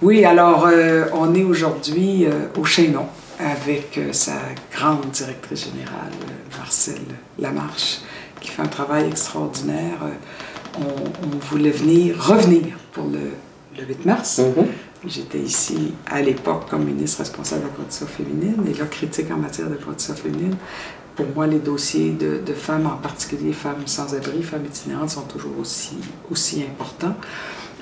Oui, alors on est aujourd'hui au Chaînon avec sa grande directrice générale, Marcelle Lamarche, qui fait un travail extraordinaire. On voulait revenir pour le 8 mars. J'étais ici à l'époque comme ministre responsable de la condition féminine et là, critique en matière de condition féminine. Pour moi, les dossiers de femmes, en particulier femmes sans-abri, femmes itinérantes, sont toujours aussi importants.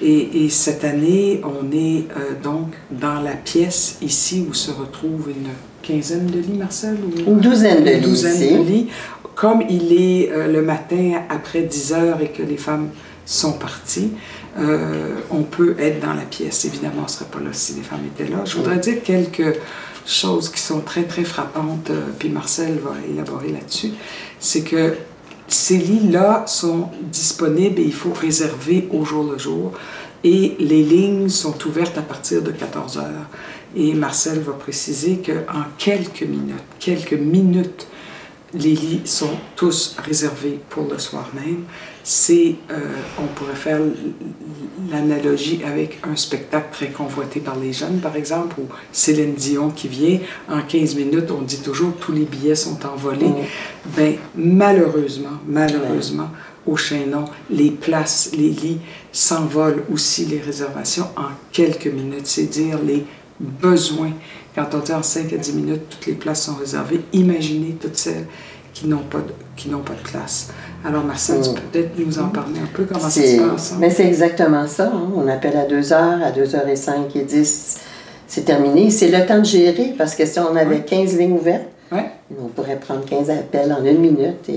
Et cette année, on est donc dans la pièce ici où se retrouvent une quinzaine de lits, Marcel? Une douzaine de lits. Une douzaine de lits. Comme il est le matin après 10 heures et que les femmes sont parties, on peut être dans la pièce. Évidemment, on ne serait pas là si les femmes étaient là. Je voudrais dire quelques choses qui sont très, très frappantes, puis Marcel va élaborer là-dessus. C'est que ces lits-là sont disponibles et il faut réserver au jour le jour. Et les lignes sont ouvertes à partir de 14 heures. Et Marcel va préciser qu'en quelques minutes, les lits sont tous réservés pour le soir même. On pourrait faire l'analogie avec un spectacle très convoité par les jeunes, par exemple, ou Céline Dion qui vient, en 15 minutes, on dit toujours que tous les billets sont envolés. Ben, malheureusement, au Chaînon, les places, les lits s'envolent aussi, les réservations, en quelques minutes. C'est dire les besoins. Quand on dit en 5 à 10 minutes, toutes les places sont réservées. Imaginez toutes celles qui n'ont pas de place. Alors, Marcel, tu peux peut-être nous en parler un peu, comment ça se passe? Mais c'est exactement ça. Hein? On appelle à 2 heures, à 2h05 et 10, c'est terminé. C'est le temps de gérer, parce que si on avait 15 lignes ouvertes, on pourrait prendre 15 appels en 1 minute.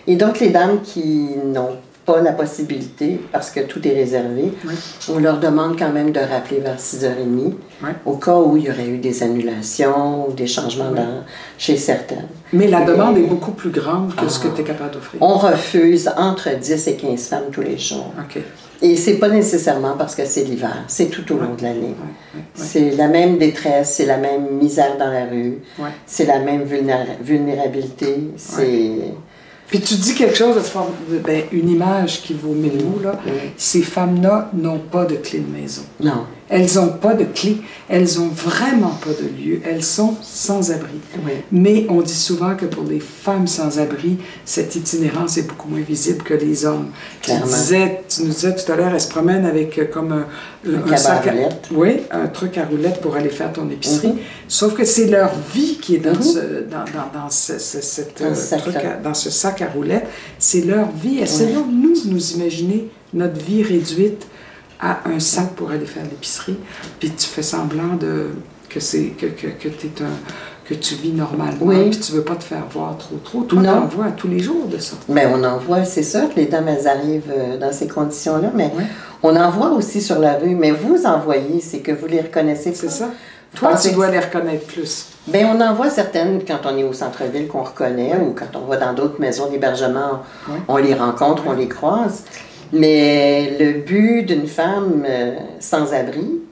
Et donc, les dames qui n'ont pas la possibilité, parce que tout est réservé, on leur demande quand même de rappeler vers 6h30, au cas où il y aurait eu des annulations ou des changements chez certaines. Mais la demande est beaucoup plus grande que ce que tu es capable d'offrir. On refuse entre 10 et 15 femmes tous les jours. Et c'est pas nécessairement parce que c'est l'hiver, c'est tout au long de l'année. C'est la même détresse, c'est la même misère dans la rue, c'est la même vulnérabilité, Puis tu dis quelque chose une image qui vaut 1000 mots, là. Ces femmes-là n'ont pas de clé de maison. Non. Elles n'ont pas de clé, elles n'ont vraiment pas de lieu, elles sont sans abri. Mais on dit souvent que pour les femmes sans abri, cette itinérance est beaucoup moins visible que les hommes. Tu nous disais tout à l'heure, elles se promènent avec comme un sac à roulettes. Oui, un truc à roulettes pour aller faire ton épicerie. Sauf que c'est leur vie qui est dans ce sac à roulettes. C'est leur vie. Essayons-nous de nous imaginer notre vie réduite à un sac pour aller faire l'épicerie, puis tu fais semblant que tu vis normalement, puis tu veux pas te faire voir trop. Toi, tu en vois tous les jours de ça. Mais on en voit, c'est sûr que les dames, elles arrivent dans ces conditions-là, mais on en voit aussi sur la rue, mais vous en voyez, c'est que vous les reconnaissez. C'est ça. Toi, tu dois les reconnaître plus. Bien, on en voit certaines quand on est au centre-ville qu'on reconnaît, ou quand on va dans d'autres maisons d'hébergement, on les rencontre, on les croise. Mais le but d'une femme sans-abri,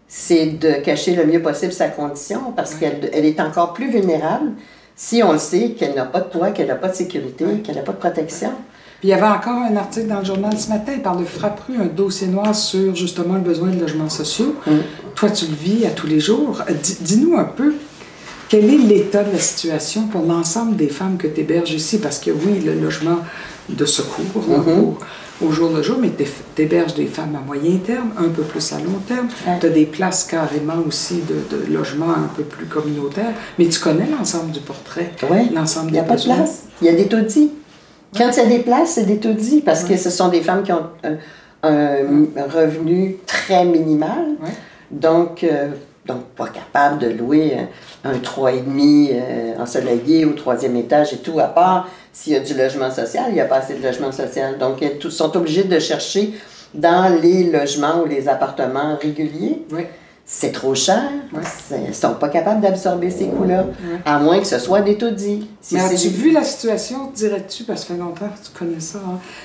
c'est de cacher le mieux possible sa condition, parce qu'elle est encore plus vulnérable si on le sait qu'elle n'a pas de toit, qu'elle n'a pas de sécurité, qu'elle n'a pas de protection. Puis il y avait encore un article dans le journal ce matin, il parle de Frappru, un dossier noir sur justement le besoin de logements sociaux. Toi, tu le vis à tous les jours. Dis-nous un peu, quel est l'état de la situation pour l'ensemble des femmes que tu héberges ici? Parce que oui, le logement de secours, au jour le jour, mais tu héberges des femmes à moyen terme, un peu plus à long terme. Tu as des places carrément aussi de logements un peu plus communautaires. Mais tu connais l'ensemble du portrait. L'ensemble il n'y a pas de place. Il y a des taudis. Quand il y a des places, c'est des taudis, parce que ce sont des femmes qui ont un revenu très minimal. Donc, pas capable de louer un 3,5 ensoleillé au 3e étage et tout, à part s'il y a du logement social, il n'y a pas assez de logement social. Donc, elles sont obligées de chercher dans les logements ou les appartements réguliers. C'est trop cher. Elles ne sont pas capables d'absorber ces coûts-là, à moins que ce soit des taudis. Mais as-tu vu la situation, dirais-tu, parce que ça fait longtemps que tu connais ça,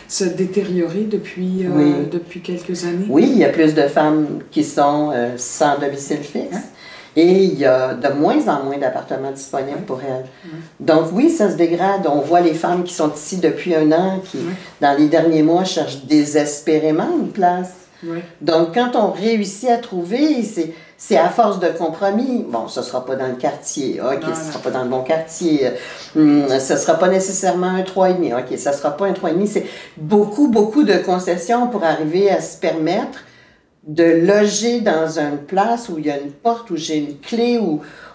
se détériorer depuis quelques années? Oui, il y a plus de femmes qui sont sans domicile fixe. Et il y a de moins en moins d'appartements disponibles pour elles. Donc oui, ça se dégrade. On voit les femmes qui sont ici depuis 1 an, qui, dans les derniers mois, cherchent désespérément une place. Oui. Donc, quand on réussit à trouver, c'est à force de compromis. Bon, ce ne sera pas dans le quartier. OK, ce ne sera pas dans le bon quartier. Ce ne sera pas nécessairement un 3,5. OK, ça ne sera pas un 3,5. C'est beaucoup, beaucoup de concessions pour arriver à se permettre de loger dans une place où il y a une porte, où j'ai une clé,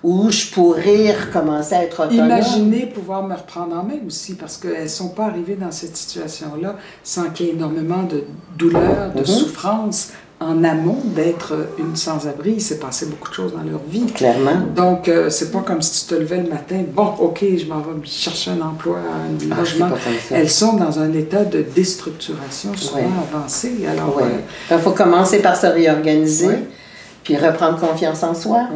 où je pourrais recommencer à être autonome. Imaginez pouvoir me reprendre en main aussi, parce qu'elles ne sont pas arrivées dans cette situation-là sans qu'il y ait énormément de douleur, de souffrance en amont d'être une sans-abri. Il s'est passé beaucoup de choses dans leur vie. Clairement. Donc, c'est pas comme si tu te levais le matin, bon, OK, je m'en vais chercher un emploi, un logement. Elles sont dans un état de déstructuration souvent avancé. Alors, il faut commencer par se réorganiser, puis reprendre confiance en soi.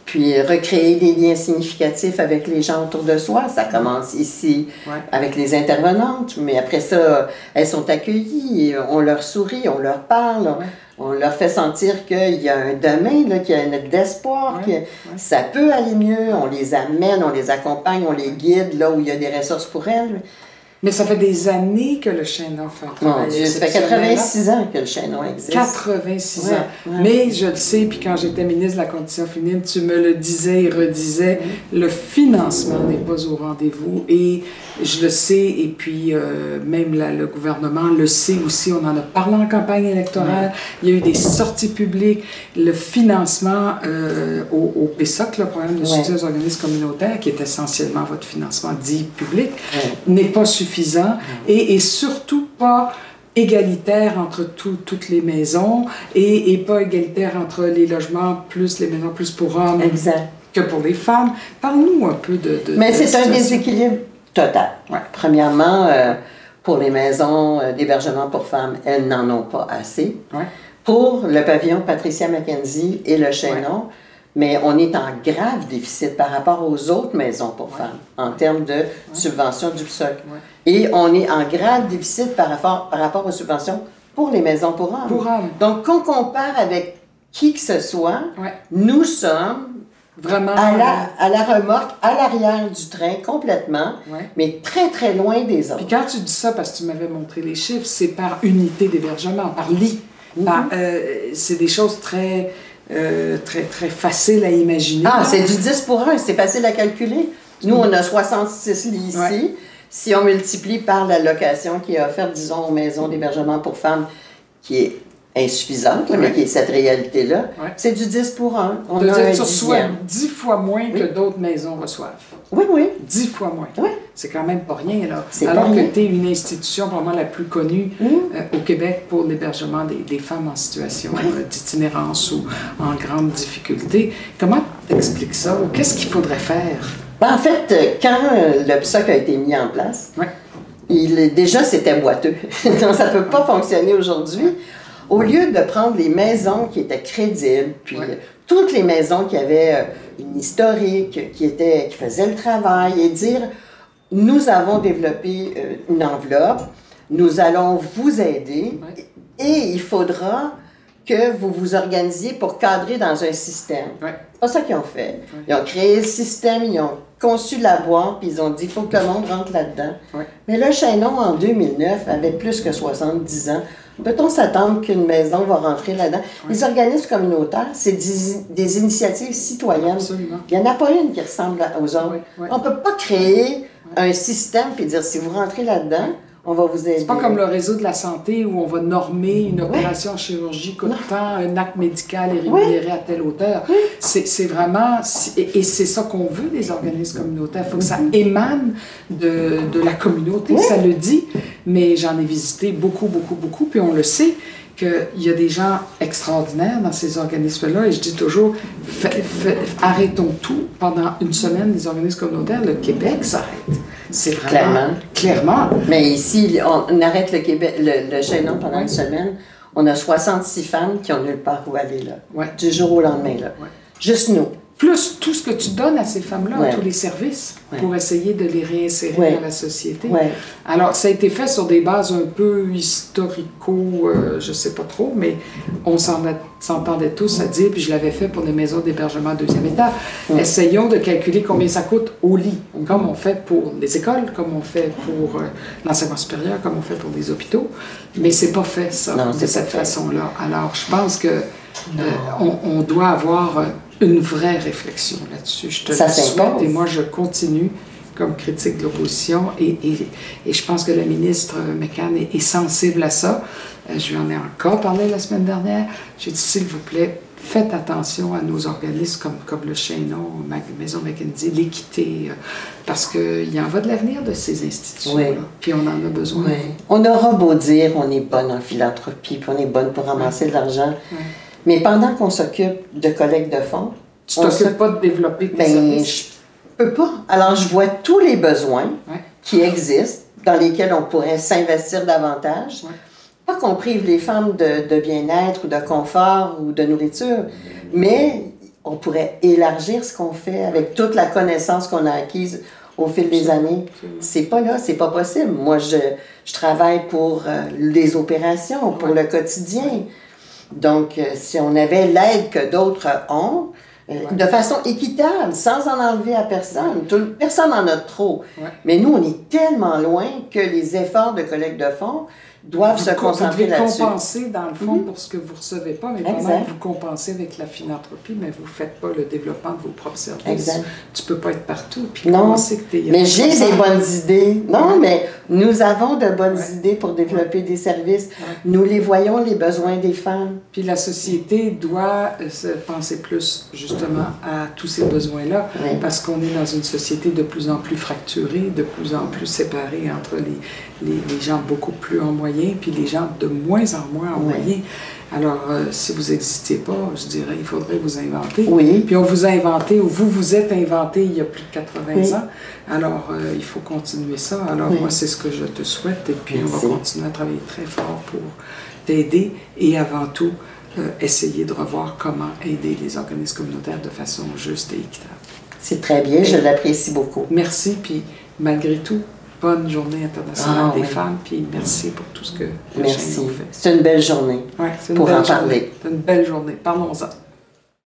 Puis recréer des liens significatifs avec les gens autour de soi. Ça commence ici avec les intervenantes, mais après ça, elles sont accueillies, on leur sourit, on leur parle, on leur fait sentir qu'il y a un demain, là, qu'il y a un d'espoir, que ça peut aller mieux, on les amène, on les accompagne, on les guide là où il y a des ressources pour elles. Mais ça fait des années que le Chaînon fait un travail. Mon Dieu, ça fait 86 ans que le Chaînon existe. 86 ans. Mais je le sais, puis quand j'étais ministre de la Condition féminine, tu me le disais et redisais, le financement n'est pas au rendez-vous. Et je le sais, et puis même le gouvernement le sait aussi, on en a parlé en campagne électorale, il y a eu des sorties publiques, le financement au PSOC, le programme de soutien aux organismes communautaires, qui est essentiellement votre financement dit public, n'est pas suffisant et surtout pas égalitaire entre toutes les maisons et pas égalitaire entre les logements plus les maisons plus pour hommes que pour les femmes. Parle-nous un peu de Mais c'est un déséquilibre total. Premièrement, pour les maisons d'hébergement pour femmes, elles n'en ont pas assez. Pour le pavillon Patricia McKenzie et le Chaînon, mais on est en grave déficit par rapport aux autres maisons pour femmes en termes de subventions du PSOC. Et on est en grave déficit par rapport aux subventions pour les maisons pour hommes. Donc, qu'on compare avec qui que ce soit, nous sommes vraiment à la remorque, à l'arrière du train complètement, mais très, très loin des autres. Puis quand tu dis ça, parce que tu m'avais montré les chiffres, c'est par unité d'hébergement, par lit. C'est des choses très... très facile à imaginer. C'est du 10 pour 1, c'est facile à calculer. Nous, on a 66 lits ici. Si on multiplie par la location qui est offerte, disons, aux maisons d'hébergement pour femmes, qui est insuffisante, mais qui est cette réalité-là, c'est du 10 pour 1. On a un dixième. 10 fois moins que d'autres maisons reçoivent. 10 fois moins. C'est quand même pas rien, là. Alors que tu es une institution vraiment la plus connue au Québec pour l'hébergement des femmes en situation d'itinérance ou en grande difficulté. Comment tu expliques ça? Qu'est-ce qu'il faudrait faire? En fait, quand le PSOC a été mis en place, déjà c'était boiteux. Donc, ça ne peut pas fonctionner aujourd'hui. Au lieu de prendre les maisons qui étaient crédibles, puis toutes les maisons qui avaient une historique, qui faisaient le travail, et dire, nous avons développé une enveloppe, nous allons vous aider, et il faudra que vous vous organisiez pour cadrer dans un système. C'est pas ça qu'ils ont fait. Ils ont créé le système, ils ont conçu la boîte, puis ils ont dit, il faut que le monde rentre là-dedans. Mais le Chaînon, en 2009, avait plus que 70 ans. Peut-on s'attendre qu'une maison va rentrer là-dedans? Les organismes communautaires, c'est des initiatives citoyennes. Absolument. Il n'y en a pas une qui ressemble aux autres. On ne peut pas créer un système et dire, si vous rentrez là-dedans, on va vous aider. C'est pas comme le réseau de la santé où on va normer une opération en chirurgie coûtant un acte médical et rémunéré à telle hauteur. C'est vraiment... Et c'est ça qu'on veut des organismes communautaires. Il faut que ça émane de la communauté, ça le dit. Mais j'en ai visité beaucoup, beaucoup, beaucoup. Puis on le sait qu'il y a des gens extraordinaires dans ces organismes-là. Et je dis toujours, arrêtons tout. Pendant une semaine, les organismes communautaires, le Québec s'arrête. C'est vraiment... Clairement. Mais ici, on arrête le Chaînon pendant une semaine. On a 66 femmes qui ont nulle part où aller, là. Du jour au lendemain, là. Juste nous. plus tout ce que tu donnes à ces femmes-là, Ouais. tous les services, Ouais. pour essayer de les réinsérer Ouais. dans la société. Ouais. Alors, ça a été fait sur des bases un peu historico, je sais pas trop, mais on s'entendait tous à dire, puis je l'avais fait pour les maisons d'hébergement deuxième état, essayons de calculer combien ça coûte au lit, comme on fait pour les écoles, comme on fait pour l'enseignement supérieur, comme on fait pour les hôpitaux, mais c'est pas fait, ça, Non, de c'est cette pas fait. façon-là. Alors, je pense que on doit avoir une vraie réflexion là-dessus. Je te Ça le souhaite, s'impose. et moi, je continue comme critique de l'opposition, et je pense que la ministre McCann est sensible à ça. Je lui en ai encore parlé la semaine dernière. J'ai dit, s'il vous plaît, faites attention à nos organismes comme le Chaînon, Maison Mackenzie, l'équité, parce qu'il y en va de l'avenir de ces institutions-là, Oui. puis on en a besoin. Oui. On aura beau dire on est bonne en philanthropie, puis on est bonne pour ramasser de l'argent, mais pendant qu'on s'occupe de collecte de fonds, Tu t'occupes pas de développer tes ben, services. je peux pas. Alors, je vois tous les besoins Ouais. qui existent, dans lesquels on pourrait s'investir davantage. Ouais. Pas qu'on prive les femmes de bien-être ou de confort ou de nourriture, mais on pourrait élargir ce qu'on fait avec toute la connaissance qu'on a acquise au fil des années. C'est pas là, c'est pas possible. Moi, je travaille pour les opérations, pour le quotidien. Donc, si on avait l'aide que d'autres ont, de façon équitable, sans en enlever à personne. Personne n'en a trop. Ouais. Mais nous, on est tellement loin que les efforts de collecte de fonds doivent se concentrer Vous là-dessus. compenser, dans le fond, pour ce que vous ne recevez pas, mais pendant Exact. que vous compensez avec la philanthropie, mais vous ne faites pas le développement de vos propres services. Exact. Tu ne peux pas être partout. Puis Non, penser que t'es mais j'ai des bonnes idées. Non, Ouais. mais nous avons de bonnes Ouais. idées pour développer des services. Ouais. Nous les voyons, les besoins des femmes. Puis la société doit se penser plus, justement, à tous ces besoins-là, Oui. parce qu'on est dans une société de plus en plus fracturée, de plus en plus séparée entre les gens beaucoup plus en moyen, puis les gens de moins en moins en Oui. moyen. Alors, si vous n'existiez pas, je dirais, il faudrait vous inventer. Oui. Puis on vous a inventé, ou vous vous êtes inventé il y a plus de 80 Oui. ans. Alors, il faut continuer ça. Alors, Oui. moi, c'est ce que je te souhaite. Et puis, on Merci. va continuer à travailler très fort pour t'aider et avant tout, essayer de revoir comment aider les organismes communautaires de façon juste et équitable. C'est très bien, je l'apprécie beaucoup. Merci, puis malgré tout, bonne journée internationale des oui. femmes, puis merci pour tout ce que le Merci. Chaînon fait. C'est une belle journée Ouais, c'est une pour belle en journée. parler. C'est une belle journée. Parlons-en.